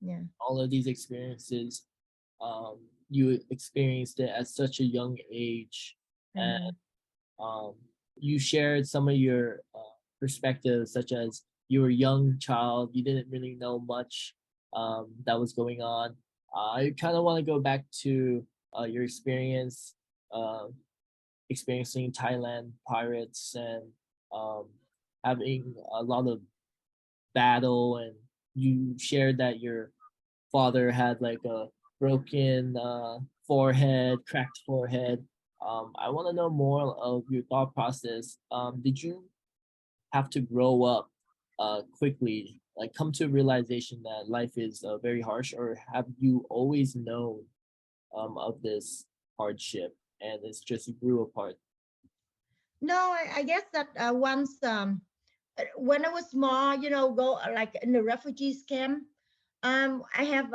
Yeah. all of these experiences, um, you experienced it at such a young age, and Uh-huh. um, you shared some of your perspectives, such as you were a young child, you didn't really know much that was going on. I kind of want to go back to your experience, uh, experiencing Thailand pirates and um, having a lot of battle, and you shared that your father had like a broken forehead, cracked forehead. I want to know more of your thought process. Did you have to grow up quickly, like come to a realization that life is very harsh, or have you always known of this hardship and it's just grew apart? No, I guess that once when I was small, go like in the refugees camp. I have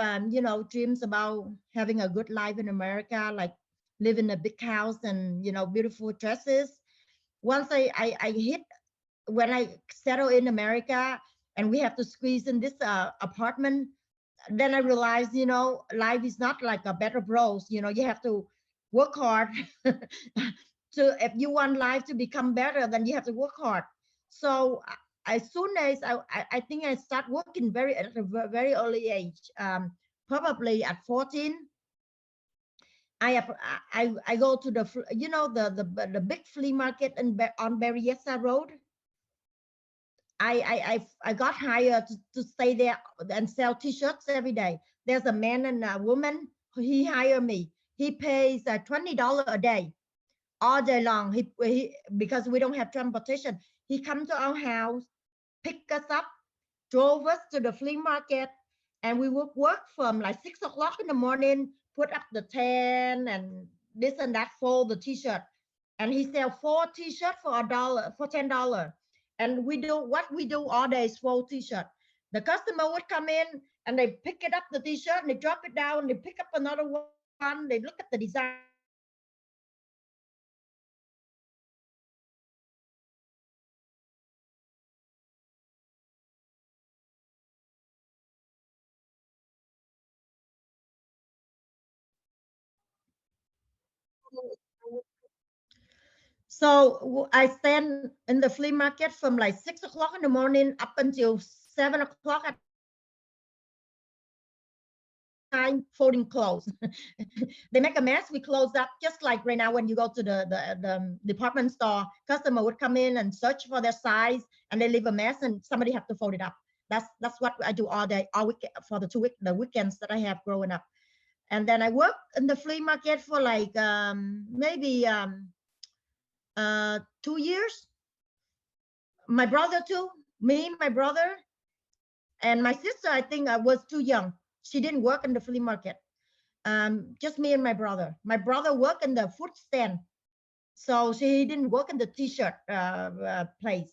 dreams about having a good life in America, like live in a big house and beautiful dresses. Once I hit when I settle in America and we have to squeeze in this apartment, then I realized, life is not like a better bros. You have to work hard. To if you want life to become better, then you have to work hard. So as soon as I think I start working very at a very early age, probably at 14. I go to the the big flea market on Berryessa Road. I got hired to stay there and sell T-shirts every day. There's a man and a woman. He hired me. He pays $20 a day, all day long. Because we don't have transportation. He come to our house, pick us up, drove us to the flea market, and we would work from like 6 o'clock in the morning, put up the tent and this and that, fold the T-shirt, and he sell four T-shirt for $1 for $10. And we do what we do all day is fold T-shirt. The customer would come in and they pick it up the T-shirt and they drop it down. They pick up another one. They look at the design. They like it. They like it. And then they come back and they pick up another one. And they look at the design. They like it. They like it. And then they come back and they pick up another one. And they look at the design. They like it. They like it. And then they come back and they pick up another one. And they look at the design. They like it. They like it. So I stand in the flea market from like 6 o'clock in the morning up until 7 o'clock at night, folding clothes. They make a mess. We close up just like right now when you go to the department store. Customer would come in and search for their size, and they leave a mess, and somebody have to fold it up. That's what I do all day, all week for the weekends that I have growing up. And then I work in the flea market for like maybe 2 years. My brother too, me, my brother, and my sister. I think I was too young. She didn't work in the flea market. Just me and my brother. My brother worked in the food stand, so he didn't work in the t-shirt place.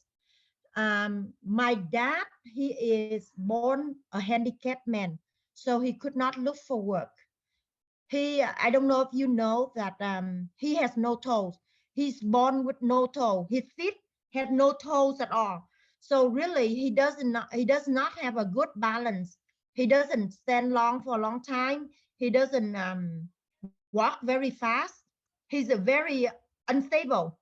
My dad, he is born a handicapped man, so he could not look for work. I don't know if you know that he has no toes. He's born with no toe. His feet have no toes at all. So really, he does not have a good balance. He doesn't stand long for a long time. He doesn't walk very fast. He's a very unstable,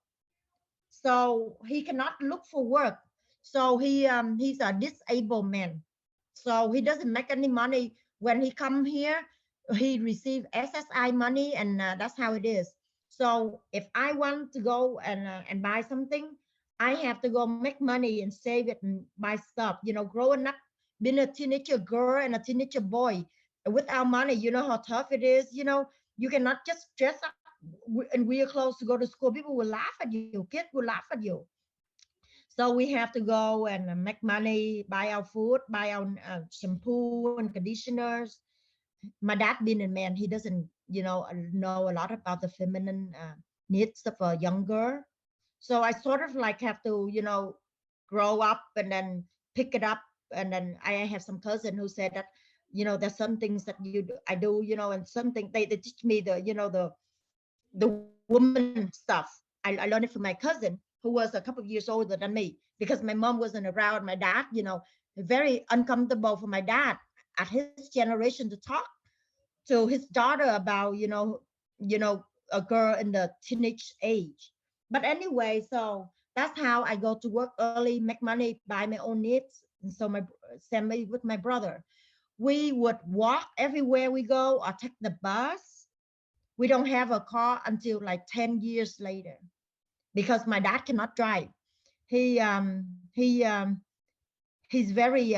so he cannot look for work. So he's a disabled man, so he doesn't make any money. When he come here, he receive SSI money, and that's how it is. So if I want to go and buy something, I have to go make money and save it and buy stuff. Growing up, being a teenager girl and a teenager boy without money, you know how tough it is. You cannot just dress up and wear clothes to go to school. People will laugh at you. Kids will laugh at you. So we have to go and make money, buy our food, buy our shampoo and conditioners. My dad being a man, he doesn't, know a lot about the feminine needs of a young girl. So I sort of like have to, grow up and then pick it up. And then I have some cousin who said that, there's some things that I do, and something they teach me the woman stuff. I learned it from my cousin who was a couple of years older than me, because my mom wasn't around. My dad, very uncomfortable for my dad. at his generation to talk to his daughter about, a girl in the teenage age. But anyway, so that's how I go to work early, make money, buy my own needs. And so same way with my brother. We would walk everywhere we go or take the bus. We don't have a car until like 10 years later because my dad cannot drive. He's very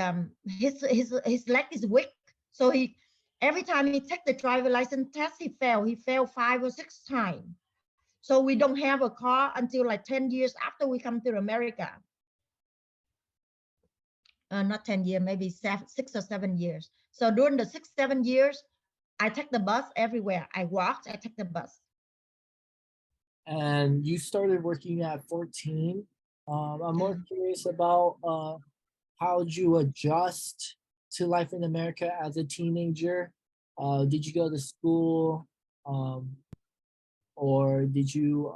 his leg is weak, so he every time he take the driver license test, he failed 5 or 6 times. So we don't have a car until like 10 years after we come to America. Not 10 years, maybe 6 or 7 years. So during the 6, 7 years, I take the bus everywhere. I walked, I take the bus. And you started working at 14. I'm more curious about how did you adjust to life in America as a teenager? Did you go to school, or did you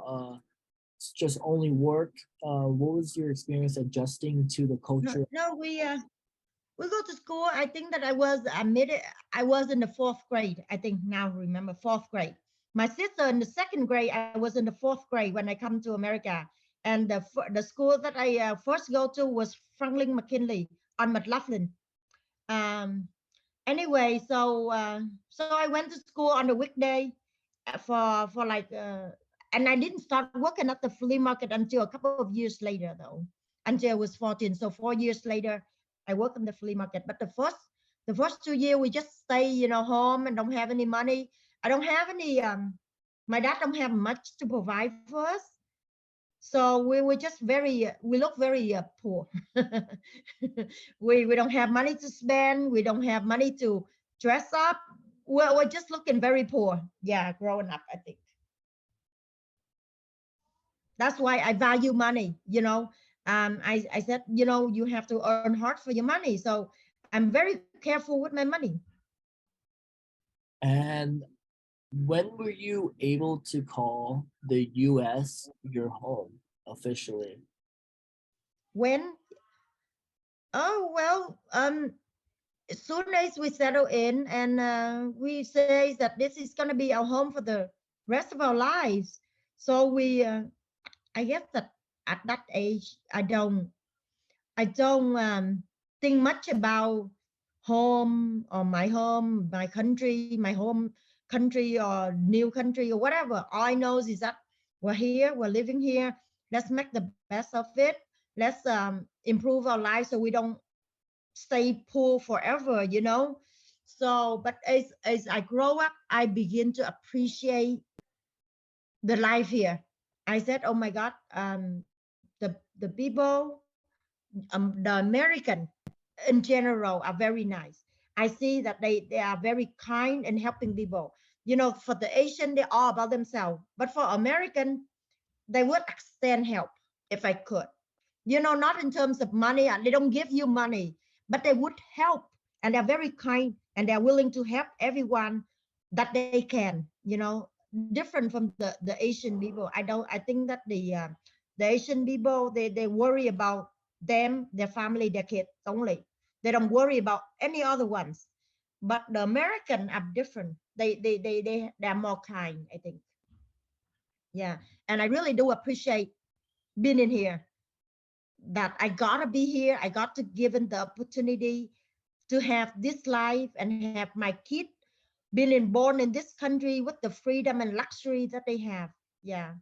just only work? What was your experience adjusting to the culture? No, we go to school. I think that I was in the 4th grade. I think now remember 4th grade. My sister in the 2nd grade. I was in the 4th grade when I come to America. And the school that I first go to was Franklin McKinley on McLaughlin. Anyway, so I went to school on the weekday for like and I didn't start working at the flea market until a couple of years later though, until I was 14. So 4 years later, I worked in the flea market. But the first 2 years we just stay, home and don't have any money. I don't have any my dad don't have much to provide for us. So we were just we look very poor. We don't have money to spend. We don't have money to dress up. We're just looking very poor. Yeah, growing up, I think. That's why I value money. I said, you have to earn hard for your money. So I'm very careful with my money. And when were you able to call the US your home officially? When? Oh, well, as soon as we settle in and we say that this is going to be our home for the rest of our lives. So I guess that at that age, I don't think much about home or my country, my home country or new country or whatever. All I know is that we're here, we're living here. Let's make the best of it. Let's improve our lives so we don't stay poor forever. So, but as I grow up, I begin to appreciate the life here. I said, oh my God, the people, the American in general are very nice. I see that they are very kind and helping people. For the Asian, they're all about themselves. But for American, they would extend help if I could. Not in terms of money. They don't give you money, but they would help. And they're very kind and they're willing to help everyone that they can, different from the Asian people. I think that the Asian people, they worry about them, their family, their kids only. They don't worry about any other ones. But the American are different. They're more kind, I think. Yeah. And I really do appreciate being in here, that I gotta be here. I got to given the opportunity to have this life and have my kid being born in this country with the freedom and luxury that they have. Yeah.